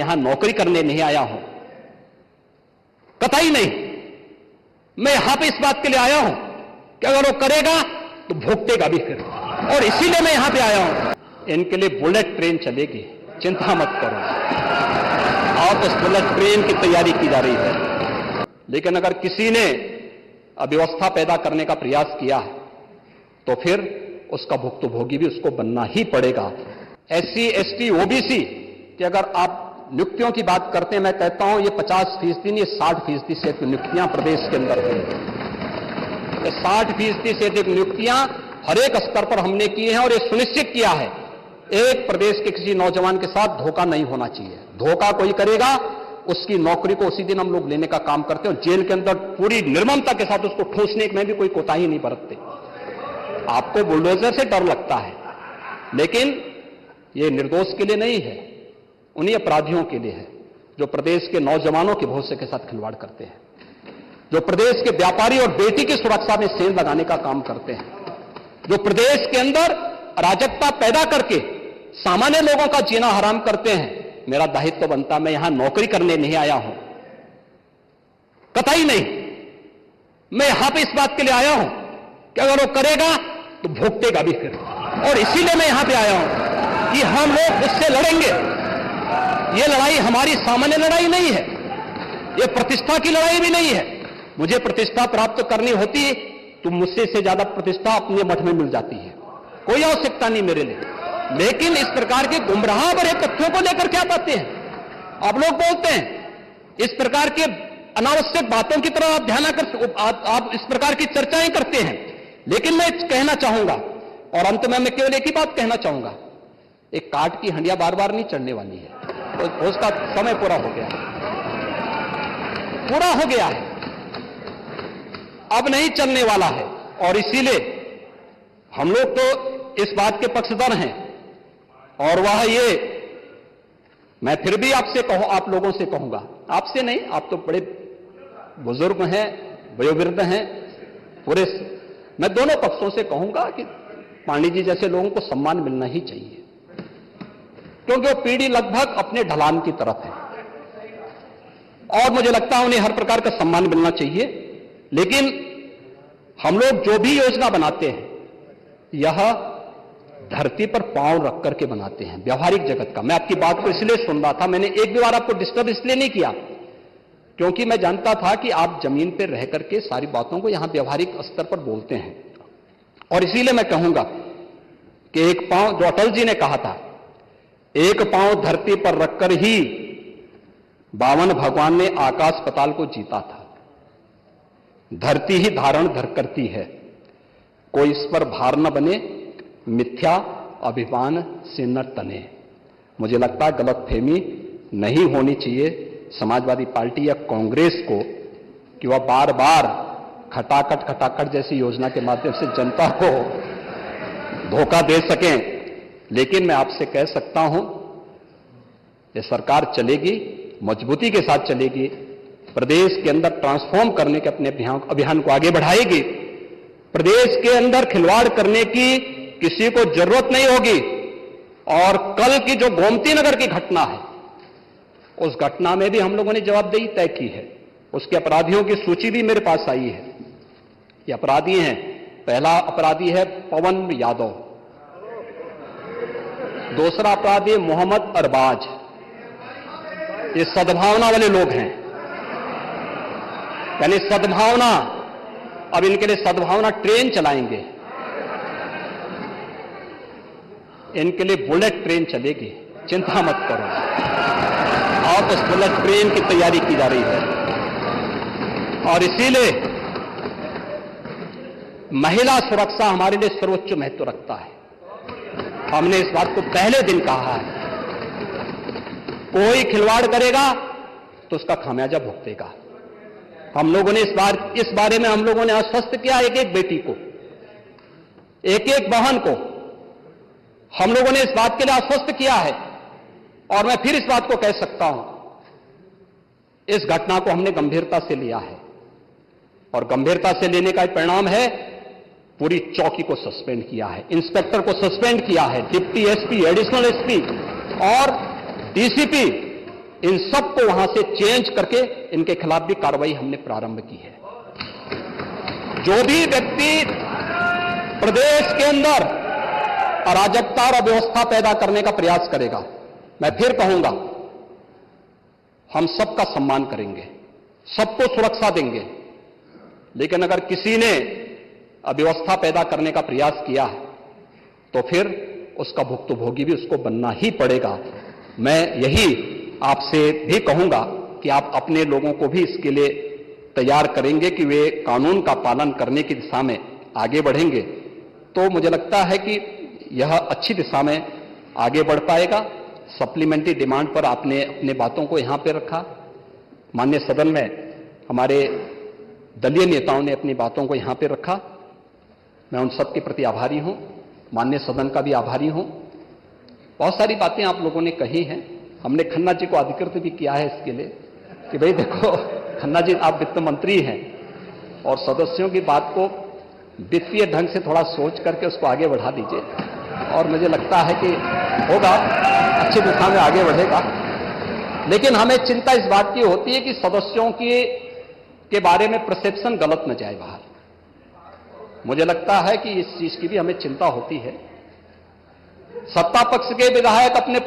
यहां नौकरी करने नहीं आया हूं, कतई नहीं। मैं यहां पे इस बात के लिए आया हूं कि अगर वो करेगा तो भुगतेगा भी फिर, और इसीलिए मैं यहां पे आया हूं। इनके लिए बुलेट ट्रेन चलेगी, चिंता मत करो, और उस बुलेट ट्रेन की तैयारी की जा रही है। लेकिन अगर किसी ने अव्यवस्था पैदा करने का प्रयास किया है तो फिर उसका भुक्तभोगी भी उसको बनना ही पड़ेगा। SC, ST, OBC कि अगर आप नियुक्तियों की बात करते हैं, मैं कहता हूं ये 50% नहीं, 60% से अधिक नियुक्तियां प्रदेश के अंदर हुई। 60% से अधिक नियुक्तियां हर एक स्तर पर हमने की हैं, और ये सुनिश्चित किया है एक प्रदेश के किसी नौजवान के साथ धोखा नहीं होना चाहिए। धोखा कोई करेगा उसकी नौकरी को उसी दिन हम लोग लेने का काम करते हैं, और जेल के अंदर पूरी निर्ममता के साथ उसको ठूसने में भी कोई कोताही नहीं बरतते। आपको बुलडोजर से डर लगता है, लेकिन ये निर्दोष के लिए नहीं है, उन्हीं अपराधियों के लिए है जो प्रदेश के नौजवानों के भविष्य के साथ खिलवाड़ करते हैं, जो प्रदेश के व्यापारी और बेटी की सुरक्षा में सेंध लगाने का काम करते हैं, जो प्रदेश के अंदर अराजकता पैदा करके सामान्य लोगों का जीना हराम करते हैं। मेरा दायित्व बनता, मैं यहां नौकरी करने नहीं आया हूं, कतई नहीं। मैं यहां पे इस बात के लिए आया हूं कि अगर वो करेगा तो भुगतेगा भी फिर, और इसीलिए मैं यहां पे आया हूं कि हम लोग उससे लड़ेंगे। ये लड़ाई हमारी सामान्य लड़ाई नहीं है, ये प्रतिष्ठा की लड़ाई भी नहीं है। मुझे प्रतिष्ठा प्राप्त करनी होती तो मुझसे से ज्यादा प्रतिष्ठा अपने मठ में मिल जाती है, कोई आवश्यकता नहीं मेरे लिए। लेकिन इस प्रकार के गुमराह भरे तथ्यों को लेकर क्या बातें हैं आप लोग बोलते हैं, इस प्रकार के अनावश्यक बातों की तरफ आप ध्यान आप इस प्रकार की चर्चाएं करते हैं। लेकिन मैं कहना चाहूंगा, और अंत में मैं केवल एक ही बात कहना चाहूंगा, एक काट की हंडिया बार बार नहीं चढ़ने वाली है, तो उसका समय पूरा हो गया है, अब नहीं चलने वाला है। और इसीलिए हम लोग तो इस बात के पक्षधर हैं, और वह ये मैं फिर भी आपसे आप लोगों से कहूंगा, आपसे नहीं, आप तो बड़े बुजुर्ग हैं, वयोवृद्ध हैं, पूरे मैं दोनों पक्षों से कहूंगा कि पांडे जी जैसे लोगों को सम्मान मिलना ही चाहिए, क्योंकि वो पीढ़ी लगभग अपने ढलान की तरफ है, और मुझे लगता है उन्हें हर प्रकार का सम्मान मिलना चाहिए। लेकिन हम लोग जो भी योजना बनाते हैं यह धरती पर पांव रख करके बनाते हैं, व्यवहारिक जगत का। मैं आपकी बात को इसलिए सुन रहा था, मैंने एक भी बार आपको डिस्टर्ब इसलिए नहीं किया क्योंकि मैं जानता था कि आप जमीन पर रह करके सारी बातों को यहां व्यवहारिक स्तर पर बोलते हैं। और इसीलिए मैं कहूंगा कि एक पांव, जो अटल जी ने कहा था, एक पांव धरती पर रखकर ही बावन भगवान ने आकाश पाताल को जीता था। धरती ही धारण धर करती है, कोई इस पर भार न बने, मिथ्या अभिमान से न तने। मुझे लगता है गलतफहमी नहीं होनी चाहिए समाजवादी पार्टी या कांग्रेस को कि वह बार बार खटाखट जैसी योजना के माध्यम से जनता को धोखा दे सकें। लेकिन मैं आपसे कह सकता हूं, ये सरकार चलेगी, मजबूती के साथ चलेगी, प्रदेश के अंदर ट्रांसफॉर्म करने के अपने अभियान को आगे बढ़ाएगी। प्रदेश के अंदर खिलवाड़ करने की किसी को जरूरत नहीं होगी। और कल की जो गोमती नगर की घटना है, उस घटना में भी हम लोगों ने जवाबदेही तय की है। उसके अपराधियों की सूची भी मेरे पास आई है। ये अपराधी हैं, पहला अपराधी है पवन यादव, दूसरा अपराधी मोहम्मद अरबाज। ये सद्भावना वाले लोग हैं, यानी सद्भावना, अब इनके लिए सद्भावना ट्रेन चलाएंगे, इनके लिए बुलेट ट्रेन चलेगी, चिंता मत करो, और उस बुलेट ट्रेन की तैयारी की जा रही है। और इसीलिए महिला सुरक्षा हमारे लिए सर्वोच्च महत्व रखता है। हमने इस बात को पहले दिन कहा है, कोई खिलवाड़ करेगा तो उसका खामियाजा भुगतेगा। हम लोगों ने इस बारे में हम लोगों ने आश्वस्त किया, एक एक बेटी को, एक एक बहन को हम लोगों ने इस बात के लिए आश्वस्त किया है। और मैं फिर इस बात को कह सकता हूं, इस घटना को हमने गंभीरता से लिया है, और गंभीरता से लेने का परिणाम है पूरी चौकी को सस्पेंड किया है, इंस्पेक्टर को सस्पेंड किया है, डिप्टी एसपी, एडिशनल एसपी और डीसीपी इन सबको वहां से चेंज करके इनके खिलाफ भी कार्रवाई हमने प्रारंभ की है। जो भी व्यक्ति प्रदेश के अंदर अराजकता और अव्यवस्था पैदा करने का प्रयास करेगा, मैं फिर कहूंगा, हम सबका सम्मान करेंगे, सबको सुरक्षा देंगे, लेकिन अगर किसी ने अव्यवस्था पैदा करने का प्रयास किया है तो फिर उसका भुक्तभोगी भी उसको बनना ही पड़ेगा। मैं यही आपसे भी कहूंगा कि आप अपने लोगों को भी इसके लिए तैयार करेंगे कि वे कानून का पालन करने की दिशा में आगे बढ़ेंगे, तो मुझे लगता है कि यह अच्छी दिशा में आगे बढ़ पाएगा। सप्लीमेंट्री डिमांड पर आपने अपने बातों को यहां पर रखा, माननीय सदन में हमारे दलीय नेताओं ने अपनी बातों को यहां पर रखा। मैं उन सब के प्रति आभारी हूं, माननीय सदन का भी आभारी हूं। बहुत सारी बातें आप लोगों ने कही हैं, हमने खन्ना जी को अधिकृत भी किया है इसके लिए कि भाई देखो खन्ना जी, आप वित्त मंत्री हैं और सदस्यों की बात को वित्तीय ढंग से थोड़ा सोच करके उसको आगे बढ़ा दीजिए, और मुझे लगता है कि होगा, अच्छी दिशा में आगे बढ़ेगा। लेकिन हमें चिंता इस बात की होती है कि सदस्यों के बारे में परसेप्शन गलत न जाए बाहर। मुझे लगता है कि इस चीज की भी हमें चिंता होती है। सत्ता पक्ष के विधायक अपने